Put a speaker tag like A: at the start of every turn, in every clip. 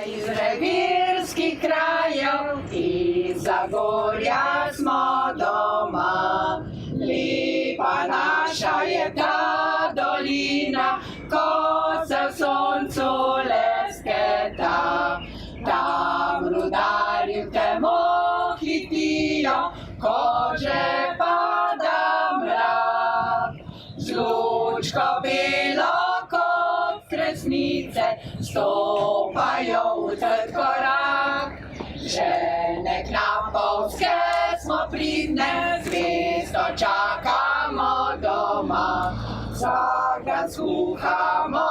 A: iz revirskih krajev, iz Zagorja smo doma. Lepa naša je ta dolina, ko se v soncu lesketa. Tam rudarji v temo hitijo, ko že pada mrak. Z lučko belo kot kresnice stopajo v trd korak. Žene knapovske smo pridne, zvesto čakamo doma. Vsak dan skuhamo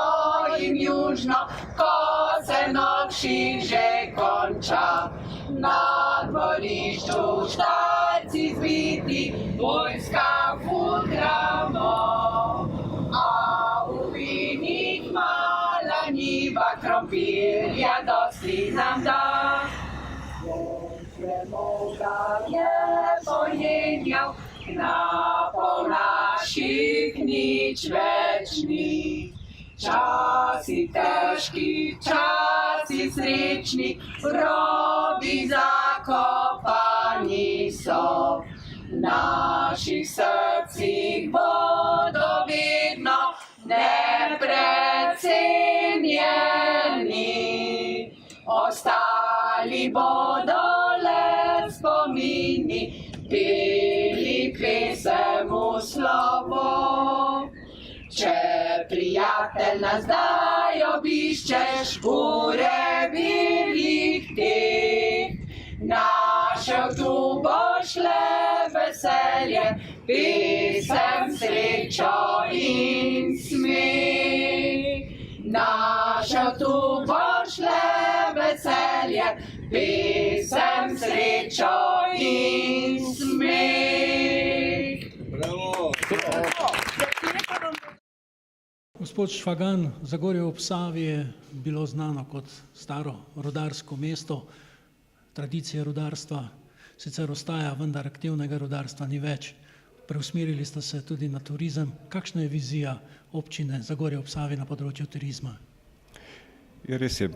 A: jim južno, ko se noči že konča. Na dvorišču štalci zviti, vojska futramo. A v vinih mala njiva, krompirja dosti nam da. Vemo, da je pojenjal, knapov naših nič več ni. Časi težki, časi srečni, v robi zakopani so. V naših srcih bodo vedno neprecenjeni. Ostali bodo le spomini, peli pesem v slovo. Če prijatelj nas zdaj obiščeš v revirjih teh, našel tu boš le veselje, pesem, srečo in smeh. Našel tu boš le veselje, pesem, srečo in smeh.
B: Bravo!
C: Gospod Švagan, Zagorje ob Savi je bilo znano kot staro rudarsko mesto. Tradicija rudarstva sicer ostaja, vendar aktivnega rudarstva ni več. Preusmerili ste se tudi na turizem. Kakšna je vizija občine Zagorje ob Savi na področju turizma?
B: Ja, res je,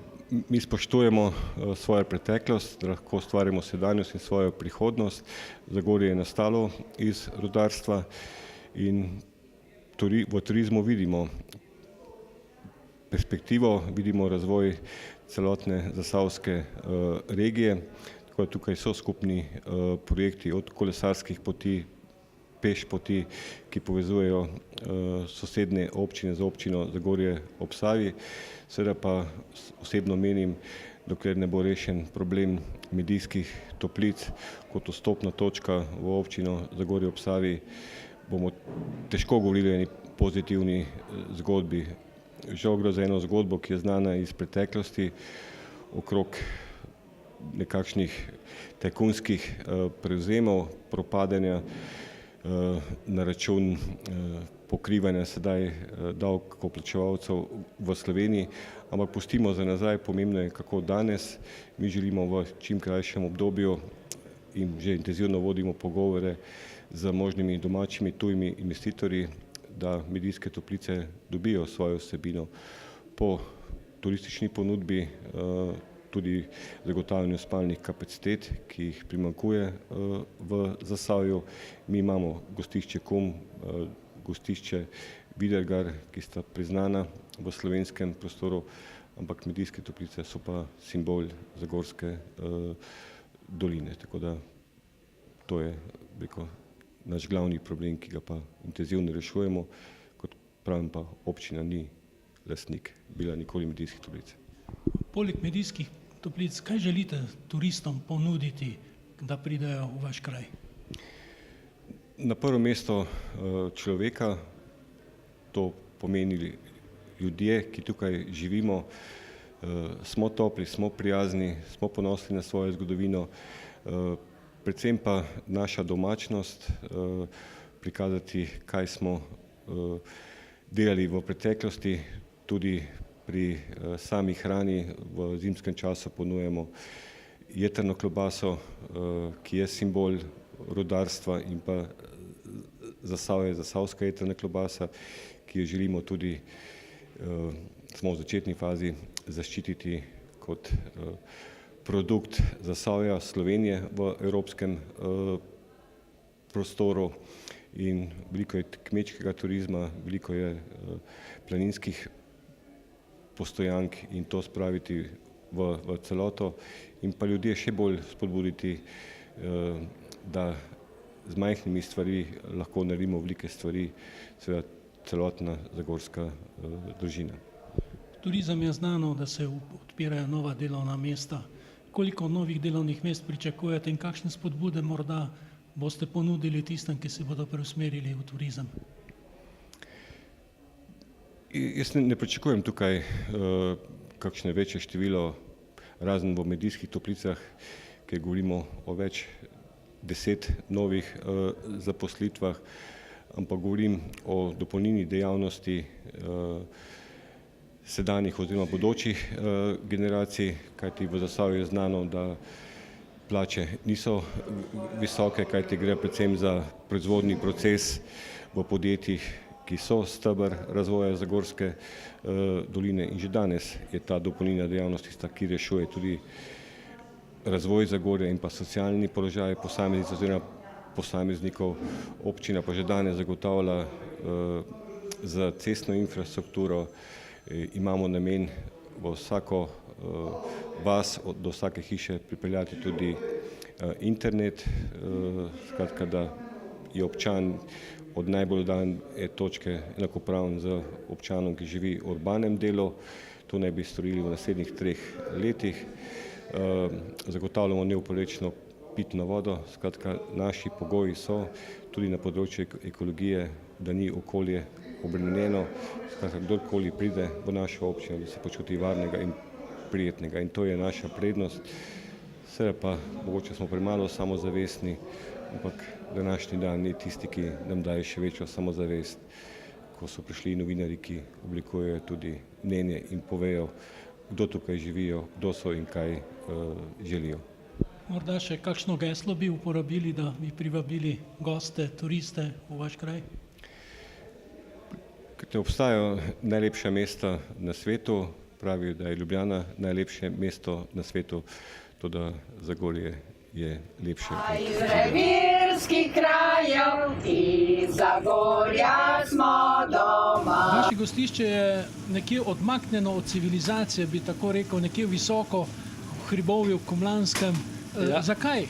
B: mi spoštujemo svojo preteklost, lahko ustvarimo sedanjost in svojo prihodnost. Zagorje je nastalo iz rudarstva in v turizmu vidimo perspektivo, vidimo razvoj celotne zasavske regije, tako da tukaj so skupni projekti od kolesarskih poti, peš poti, ki povezujejo sosednje občine z občino Zagorje ob Savi. Seveda pa osebno menim, dokler ne bo rešen problem Medijskih Toplic kot vstopna točka v občino Zagorje ob Savi, bomo težko govorili o eni pozitivni zgodbi. Žal gre za eno zgodbo, ki je znana iz preteklosti, okrog nekakšnih tajkunskih prevzemov, propadanja na račun pokrivanja sedaj davkoplačevalcev v Sloveniji, ampak pustimo za nazaj, pomembno je, kako danes. Mi želimo v čim krajšem obdobju in že intenzivno vodimo pogovore z možnimi domačimi tujimi investitorji, da Medijske Toplice dobijo svojo vsebino po turistični ponudbi, tudi zagotavljanju spalnih kapacitet, ki jih primanjkuje v Zasavju. Mi imamo gostišče Kom, gostišče Vidergar, ki sta priznana v slovenskem prostoru, ampak Medijske Toplice so pa simbol Zagorske doline, tako da to je, rekel, naš glavni problem, ki ga pa intenzivno rešujemo, kot pravim pa občina ni lastnik bila nikoli Medijskih Toplic.
C: Poleg Medijskih Toplic, kaj želite turistom ponuditi, da pridejo v vaš kraj?
B: Na prvo mesto človeka, to pomeni ljudje, ki tukaj živimo, smo topli, smo prijazni, smo ponosni na svojo zgodovino, predvsem pa naša domačnost, prikazati, kaj smo delali v preteklosti, tudi pri sami hrani v zimskem času ponujemo jetrno klobaso, ki je simbol rudarstva, in pa Zasavje, zasavska jetrna klobasa, ki jo želimo tudi, smo v začetni fazi, zaščititi kot produkt Zasavja, Slovenije v evropskem prostoru in veliko je kmečkega turizma, veliko je planinskih postojank in to spraviti v celoto in pa ljudje še bolj spodbuditi, da z majhnimi stvari lahko naredimo velike stvari, seveda celotna zagorska dolžina.
C: Turizem je znano, da se odpirajo nova delovna mesta. Koliko novih delovnih mest pričakujete in kakšne spodbude morda boste ponudili tistem, ki se bodo preusmerili v turizem?
B: Jaz ne pričakujem tukaj kakšne večje število, razen v Medijskih Toplicah, kjer govorimo o več 10 novih zaposlitvah, ampak govorim o dopolnilni dejavnosti sedanjih oziroma bodočih generacij, kajti v Zasavju je znano, da plače niso visoke, kajti gre predvsem za proizvodni proces v podjetjih, ki so steber razvoja Zagorske doline in že danes je ta dopolnilna dejavnost tista, ki rešuje tudi razvoj Zagorja in pa socialni položaj posameznic oziroma posameznikov. Občina pa že danes zagotavlja za cestno infrastrukturo, imamo namen v vsako vas, do vsake hiše pripeljati tudi internet, skratka, da je občan od najbolj oddaljene točke enakopraven z občanom, ki živi v urbanem delu. To naj bi storili v naslednjih 3 letih. Zagotavljamo neoporečno pitno vodo, skratka, naši pogoji so tudi na področju ekologije, da ni okolje obremenjeno, skratka, kdorkoli pride v našo občino, da se počuti varnega in prijetnega in to je naša prednost. Seveda pa mogoče smo premalo samozavestni, ampak današnji dan je tisti, ki nam daje še večjo samozavest, ko so prišli novinarji, ki oblikujejo tudi mnenje in povejo, kdo tukaj živijo, kdo so in kaj želijo.
C: Morda še kakšno geslo bi uporabili, da bi privabili goste, turiste v vaš kraj?
B: Ne obstajajo najlepša mesta na svetu, pravijo, da je Ljubljana najlepše mesto na svetu, toda Zagorje je lepše.
A: Iz revirskih krajev iz Zagorja smo doma.
C: Vaše gostišče je nekje odmaknjeno od civilizacije, bi tako rekel, nekje visoko v hribovju, v Komlanskem. Zakaj?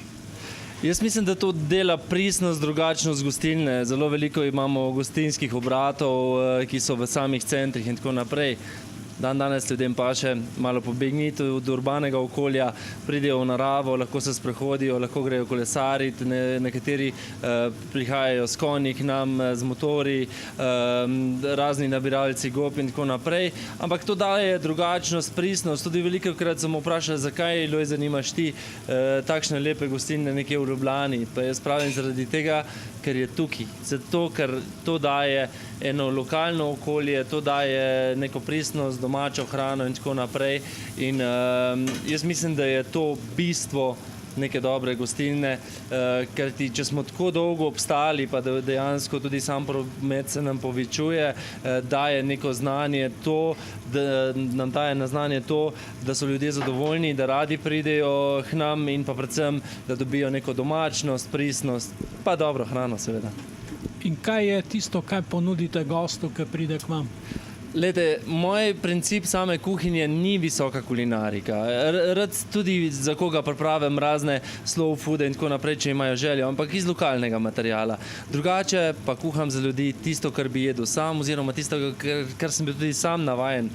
D: Jaz mislim, da to dela pristnost, drugačnost gostilne. Zelo veliko imamo gostinskih obratov, ki so v samih centrih in tako naprej. Danes ljudem paše malo pobegniti od urbanega okolja, pridejo v naravo, lahko se sprehodijo, lahko grejo kolesariti, nekateri prihajajo s konji k nam, z motorji, razni nabiralci gob in tako naprej. Ampak to daje drugačnost, pristnost. Tudi velikokrat sem vprašal, zakaj, Lojze, nimaš ti takšne lepe gostilne nekje v Ljubljani. Pa jaz pravim zaradi tega, ker je tukaj. Zato, ker to daje eno lokalno okolje, to daje neko pristnost, domačo hrano in tako naprej. In jaz mislim, da je to bistvo neke dobre gostilne, ker če smo tako dolgo obstali, pa da dejansko tudi sam promet se nam povečuje, daje neko znanje to, da nam daje na znanje to, da so ljudje zadovoljni, da radi pridejo k nam in pa predvsem, da dobijo neko domačnost, pristnost, pa dobro hrano seveda.
C: In kaj je tisto, kaj ponudite gostu, ki pride k vam?
D: Glejte, moj princip same kuhinje ni visoka kulinarika. Rad tudi za koga pripravim razne slow foode in tako naprej, če imajo željo, ampak iz lokalnega materiala. Drugače pa kuham za ljudi tisto, kar bi jedel sam, oziroma tisto, kar sem bil tudi sam navajen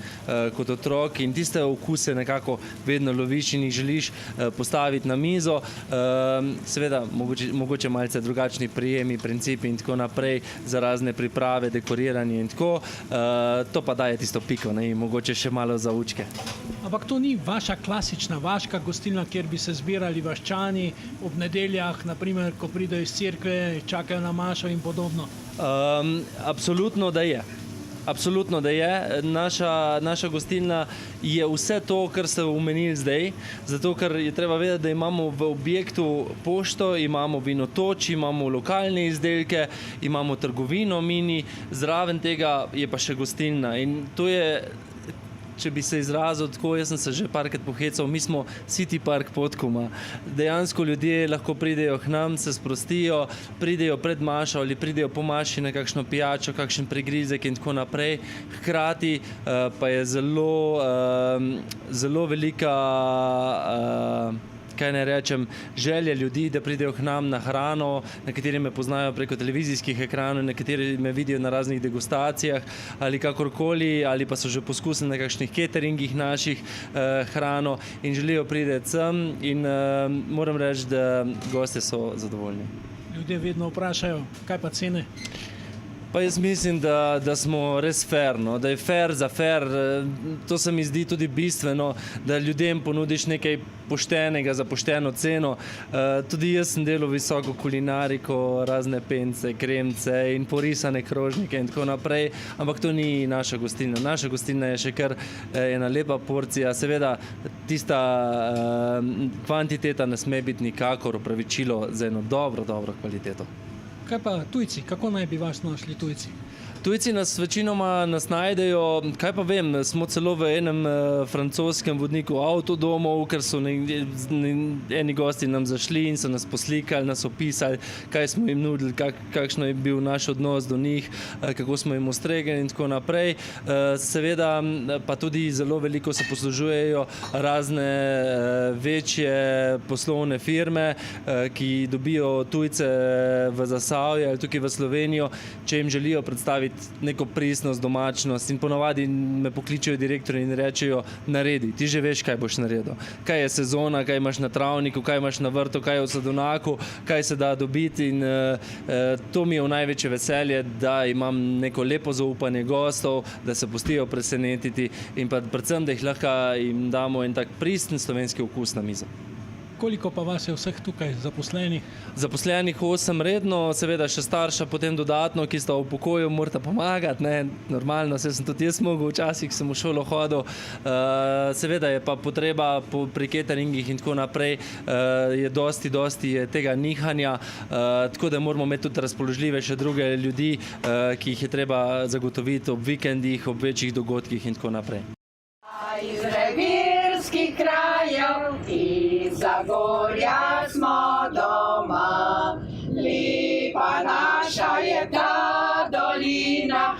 D: kot otrok in tiste okuse nekako vedno loviš in jih želiš postaviti na mizo. Seveda, mogoče malce drugačni prijemi, principi in tako naprej, za razne priprave, dekoriranje in tako. To pa daje tisto piko, ne, in mogoče še malo zaučke.
C: Ampak to ni vaša klasična vaška gostilna, kjer bi se zbirali vaščani ob nedeljah, naprimer, ko pridejo iz cerkve, čakajo na mašo in podobno?
D: Absolutno, da je. Absolutno, da je. Naša gostilna je vse to, kar ste omenili zdaj, zato ker je treba vedeti, da imamo v objektu pošto, imamo vinotoč, imamo lokalne izdelke, imamo trgovino mini, zraven tega je pa še gostilna in to je če bi se izrazil tako, jaz sem se že parkrat pohecal, mi smo City Park Podkoma. Dejansko ljudje lahko pridejo k nam, se sprostijo, pridejo pred mašo ali pridejo po maši na kakšno pijačo, kakšen prigrizek in tako naprej. Hkrati pa je zelo velika kaj ne rečem, želje ljudi, da pridejo k nam na hrano, nekateri me poznajo preko televizijskih ekranov, nekateri me vidijo na raznih degustacijah ali kakorkoli, ali pa so že poskusili na kakšnih cateringih naših hrano in želijo priti sem in moram reči, da gostje so zadovoljni.
C: Ljudje vedno vprašajo, kaj pa cene?
D: Pa jaz mislim, da smo res fair, no? Da je fair za fair. To se mi zdi tudi bistveno, da ljudem ponudiš nekaj poštenega za pošteno ceno. Tudi jaz sem delal visoko kulinariko, razne pence, kremce in porisane krožnike in tako naprej, ampak to ni naša gostilna. Naša gostilna je še kar ena lepa porcija. Seveda, tista kvantiteta ne sme biti nikakor opravičilo za eno dobro kvaliteto.
C: Kaj pa tujci? Kako naj bi vas našli tujci?
D: Tujci nas večinoma najdejo, kaj pa vem, smo celo v enem francoskem vodniku avtodomov, ker so eni gosti nam zašli in so nas poslikali, nas opisali, kaj smo jim nudili, kakšno je bil naš odnos do njih, kako smo jim ustregali in tako naprej. Seveda pa tudi zelo veliko se poslužujejo razne večje poslovne firme, ki dobijo tujce v Zasavje ali tukaj v Slovenijo, če jim želijo predstaviti neko pristnost, domačnost in ponavadi me pokličejo direktorji in rečejo, naredi, ti že veš, kaj boš naredil. Kaj je sezona, kaj imaš na travniku, kaj imaš na vrtu, kaj je v sadonaku, kaj se da dobiti in to mi je v največje veselje, da imam neko lepo zaupanje gostov, da se pustijo presenetiti in pa predvsem, da jih lahko jim damo en tak pristen slovenski okus na mizo.
C: Koliko pa vas je vseh tukaj zaposlenih?
D: Zaposlenih 8 redno, seveda še starša potem dodatno, ki sta v pokoju, morata pomagati, ne, normalno, saj sem tudi jaz mogel, včasih sem v šolo hodil, seveda je pa potreba pri cateringih in tako naprej, je dosti je tega nihanja, tako da moramo imeti tudi razpoložljive še druge ljudi, ki jih je treba zagotoviti ob vikendih, ob večjih dogodkih in tako naprej.
A: Iz revirskih krajev, iz Zagorja smo doma. Lepa naša je ta dolina,